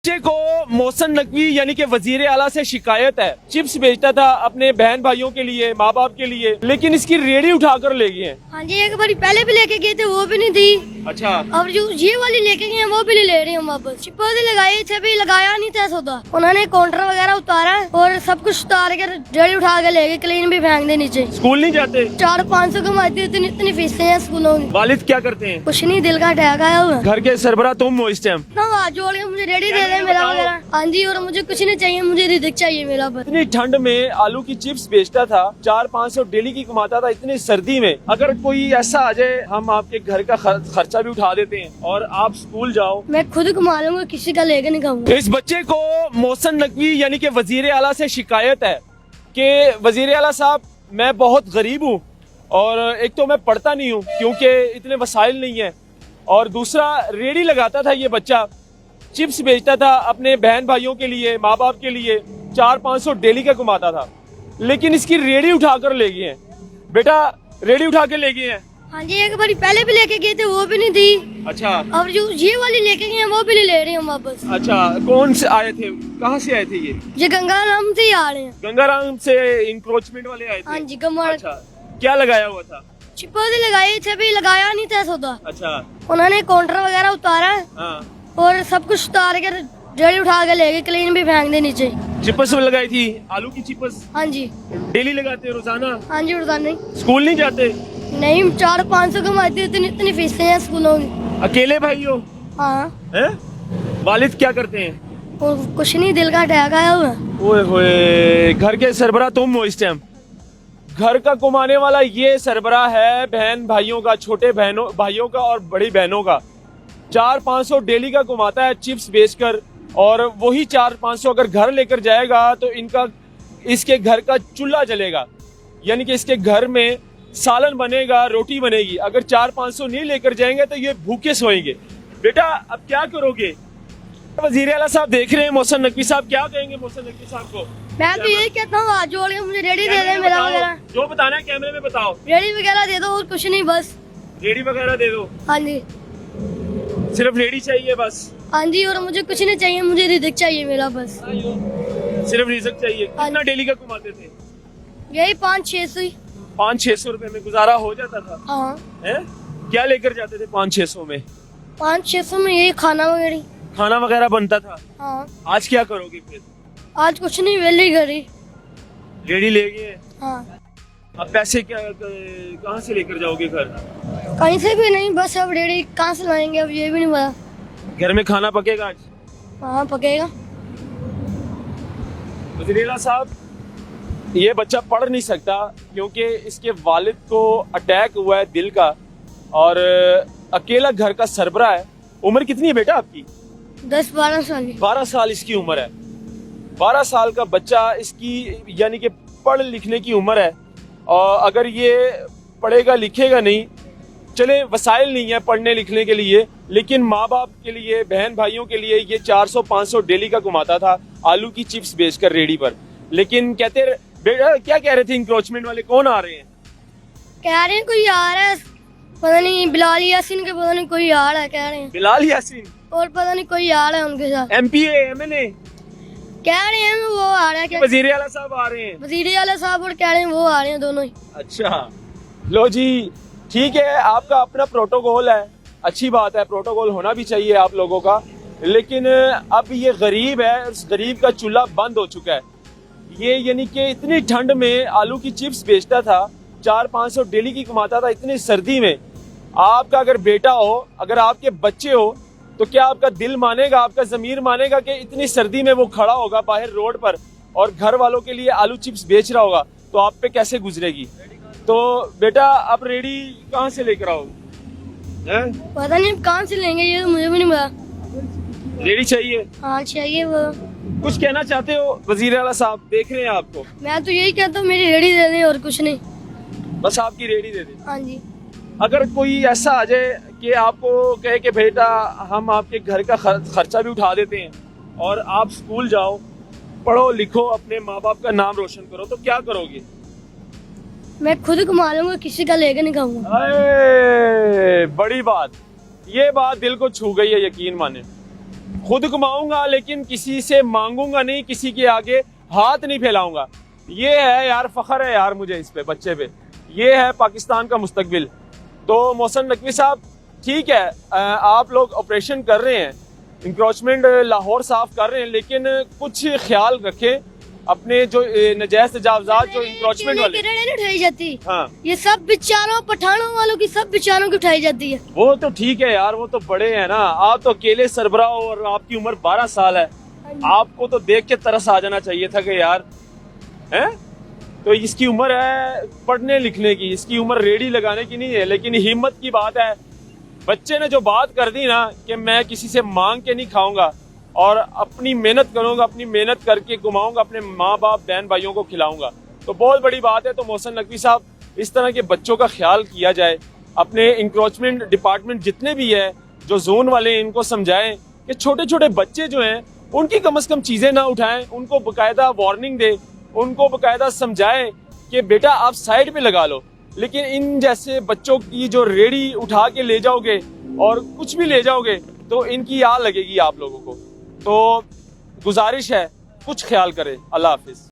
बच्चे को मोहसिन नकवी यानी कि वजीर आला से शिकायत है। चिप्स बेचता था अपने बहन भाइयों के लिए, माँ बाप के लिए, लेकिन इसकी रेडी उठाकर ले गए हैं। हाँ जी, एक बार पहले भी लेके गए थे, वो भी नहीं थी। अच्छा, अब जो ये वाली लेके गए हैं वो भी नहीं ले रहे हैं वापस। चिप्स लगाए थे, भी लगाया नहीं था सौदा। उन्होंने काउंटर वगैरह उतारा और सब कुछ उतार कर रेडी उठा के ले गए, क्लीन भी फेंक दे नीचे। स्कूल नहीं जाते? 400-500 कमाते, इतनी फीसें हैं स्कूलों की। वालिद क्या करते हैं? कुछ नहीं, दिल का अटैक आया हुआ। घर के सरबराह तुम हो इस टाइम। हाथ जोड़ के मुझे रेडी दे दे मेरा वगैरह। हाँ जी, और मुझे कुछ नहीं चाहिए, मुझे रिज़्क चाहिए मेरा बस। इतनी ठंड में आलू की चिप्स बेचता था, 400-500 डेली की कमाता था। इतनी सर्दी में अगर कोई ऐसा आ जाए, हम आपके घर का खर्चा भी उठा देते हैं और आप स्कूल जाओ। मैं खुद कमा लूंगा, किसी का लेके नहीं खाऊंगा। इस बच्चे को मोहसिन नकवी यानी कि वजीर आला से शिकायत है कि वजीर आला साहब, मैं बहुत गरीब हूँ और एक तो मैं पढ़ता नहीं हूँ क्योंकि इतने वसाइल नहीं है, और दूसरा रेडी लगाता था ये बच्चा, चिप्स बेचता था अपने बहन भाइयों के लिए, माँ बाप के लिए, 400-500 डेली का कमाता था, लेकिन इसकी रेडी उठाकर ले गए हैं। बेटा, रेडी उठा के ले गए हैं? हाँ जी, एक बार पहले भी लेके गए थे, वो भी नहीं थी। अच्छा, अब जो ये वाली लेके गए हैं वो भी नहीं ले रहे हैं वापस। अच्छा, कौन से आए थे, कहाँ से आए थे ये गंगाराम से ही आ रहे हैं। गंगाराम से इंक्रोचमेंट वाले आए थे? हाँ जी, गंगा। अच्छा, क्या लगाया हुआ था? चिप्स लगाए थे, भी लगाया नहीं था सौदा। अच्छा, उन्होंने काउंटर वगैरह उतारा हाँ, और सब कुछ उतार कर रेडी उठा के ले गए, क्लीन भी फेंक दे नीचे। चिप्स लगाई थी, आलू की चिप्स। हाँ जी, डेली लगाते हो रोजाना? हाँ जी, उड़ता नहीं। स्कूल नहीं जाते? नहीं, 400-500 कमाते, इतनी फीसें हैं स्कूलों की। अकेले भाई हो? हाँ। हैं? वालिद क्या करते हैं? और कुछ नहीं, दिल का अटैक आया हुआ। ओए होए, घर के सरबराह तुम हो इस टाइम। घर का कमाने वाला ये सरबराह है बहन भाइयों का, छोटे बहनों भाइयों का और बड़ी बहनों का। 400-500 डेली का कमाता है चिप्स बेचकर, और वही 400-500 अगर घर लेकर जाएगा तो इसके घर का चूल्हा जलेगा, यानी कि इसके घर में सालन बनेगा, रोटी बनेगी। अगर 400-500 नहीं लेकर जाएंगे तो ये भूखे सोएंगे। बेटा, अब क्या करोगे? वजीर आला साहब देख रहे हैं, मोहसिन नकवी साहब, क्या कहेंगे मोहसिन नकवी साहब को? मैं तो यही कहता हूँ, हाथ जोड़ के मुझे रेडी दे दे मेरा वगैरह। जो बताना है कैमरे में बताओ। रेडी वगैरह दे दो और कुछ नहीं, बस। रेडी वगैरह दे दो? हाँ जी, सिर्फ रेडी चाहिए बस? हाँ जी, और मुझे कुछ नहीं चाहिए, मुझे रिज़्क चाहिए मेरा बस। सिर्फ रिज़्क चाहिए? कितना डेली का कमाते थे? यही 500-600 ही। 500-600 रुपए में गुजारा हो जाता था? हाँ। हैं? क्या लेकर जाते थे 500-600 में? 500-600 में यही खाना वगैरह। खाना वगैरह बनता था? हाँ। आज क्या करोगे फिर? आज कुछ नहीं, वेली घरी। रेडी ले गए? हाँ। अब पैसे कहाँ से लेकर जाओगे घर? कहीं से भी नहीं, बस अब रेडी कहाँ से लाएंगे, अब ये भी नहीं पता। घर में खाना पकेगा आज? हाँ, पकेगा। वज़ीर आला साहब, ये बच्चा पढ़ नहीं सकता क्योंकि इसके वालिद को अटैक हुआ है दिल का, और अकेला घर का सरबराह है। उम्र कितनी है बेटा आपकी? 10-12 साल की। 12 साल इसकी उम्र है। 12 साल का बच्चा, इसकी यानी कि पढ़ लिखने की उम्र है, और अगर ये पढ़ेगा लिखेगा नहीं, चले वसाइल नहीं है पढ़ने लिखने के लिए, लेकिन माँ बाप के लिए, बहन भाइयों के लिए ये 400-500 डेली का कमाता था आलू की चिप्स बेचकर रेडी पर। लेकिन कहते बेटा, क्या कह रहे थे इंक्रोचमेंट वाले, कौन आ रहे हैं? कह रहे हैं कोई आ रहा है, पता नहीं बिलाल यासीन के, पता नहीं कोई आ रहा है कह रहे हैं। बिलाल यासीन? और पता नहीं कोई आ रहा है उनके साथ। MPA MNA कह रहे हैं वो आ रहा है क्या? वजीर आला साहब आ रहे हैं? वजीर आला साहब और कह रहे हैं वो आ रहे हैं, दोनों ही। अच्छा, लो जी, ठीक है, आपका अपना प्रोटोकॉल है, अच्छी बात है, प्रोटोकॉल होना भी चाहिए आप लोगों का, लेकिन अब ये गरीब है, उस गरीब का चूल्हा बंद हो चुका है। ये यानी कि इतनी ठंड में आलू की चिप्स बेचता था, 400-500 डेली की कमाता था, इतनी सर्दी में। आपका अगर बेटा हो, अगर आपके बच्चे हो, तो क्या आपका दिल मानेगा, आपका ज़मीर मानेगा कि इतनी सर्दी में वो खड़ा होगा बाहर रोड पर और घर वालों के लिए आलू चिप्स बेच रहा होगा, तो आप पे कैसे गुजरेगी? तो बेटा, अब रेडी कहाँ से लेकर आओगे? पता नहीं कहाँ से लेंगे, ये तो मुझे भी नहीं पता। रेडी चाहिए? हाँ, चाहिए वो। कुछ कहना चाहते हो वज़ीर आला साहब, देख रहे हैं आपको? मैं तो यही कहता हूँ, मेरी रेडी दे दें और कुछ नहीं, बस आपकी रेडी दे दें। हाँ जी। अगर कोई ऐसा आ जाए कि आपको कहे कि बेटा, हम आपके घर का खर्चा भी उठा देते हैं और आप स्कूल जाओ, पढ़ो लिखो, अपने माँ बाप का नाम रोशन करो, तो क्या करोगे? मैं खुद कमा लूंगा, किसी का लेके नहीं खाऊंगा। अरे बड़ी बात, ये बात दिल को छू गई है, यकीन माने। खुद कमाऊंगा लेकिन किसी से मांगूंगा नहीं, किसी के आगे हाथ नहीं फैलाऊंगा। ये है यार, फख्र है यार मुझे इस पे, बच्चे पे। ये है पाकिस्तान का मुस्तकबिल। तो मोहसिन नकवी साहब, ठीक है, आप लोग ऑपरेशन कर रहे हैं, इंक्रोचमेंट लाहौर साफ कर रहे हैं, लेकिन कुछ ख्याल रखें अपने जो नजायज तजावजात जो इंक्रोचमेंट वाले नहीं उठाई जाती। हाँ, ये सब बेचारों पठानों वालों की, सब बेचारों की उठाई जाती है। वो तो ठीक है यार, वो तो बड़े हैं ना, आप तो अकेले सरबराह हो और आपकी उम्र 12 साल है। आपको तो देख के तरस आ जाना चाहिए था कि यार हैं, तो इसकी उम्र है पढ़ने लिखने की, इसकी उम्र रेडी लगाने की नहीं है। लेकिन हिम्मत की बात है, बच्चे ने जो बात कर दी ना कि मैं किसी से मांग के नहीं खाऊंगा और अपनी मेहनत करूंगा, अपनी मेहनत करके कमाऊंगा, अपने माँ बाप बहन भाइयों को खिलाऊंगा, तो बहुत बड़ी बात है। तो मोहसिन नकवी साहब, इस तरह के बच्चों का ख्याल किया जाए। अपने इंक्रोचमेंट डिपार्टमेंट जितने भी है, जो जोन वाले हैं, इनको समझाएं कि छोटे छोटे बच्चे जो हैं उनकी कम से कम चीजें ना उठाएं, उनको बकायदा वार्निंग दे, उनको बकायदा समझाएं कि बेटा आप साइड पे लगा लो। लेकिन इन जैसे बच्चों की जो रेडी उठा के ले जाओगे और कुछ भी ले जाओगे तो इनकी याद लगेगी आप लोगों को। तो गुजारिश है, कुछ ख्याल करें। अल्लाह हाफिज।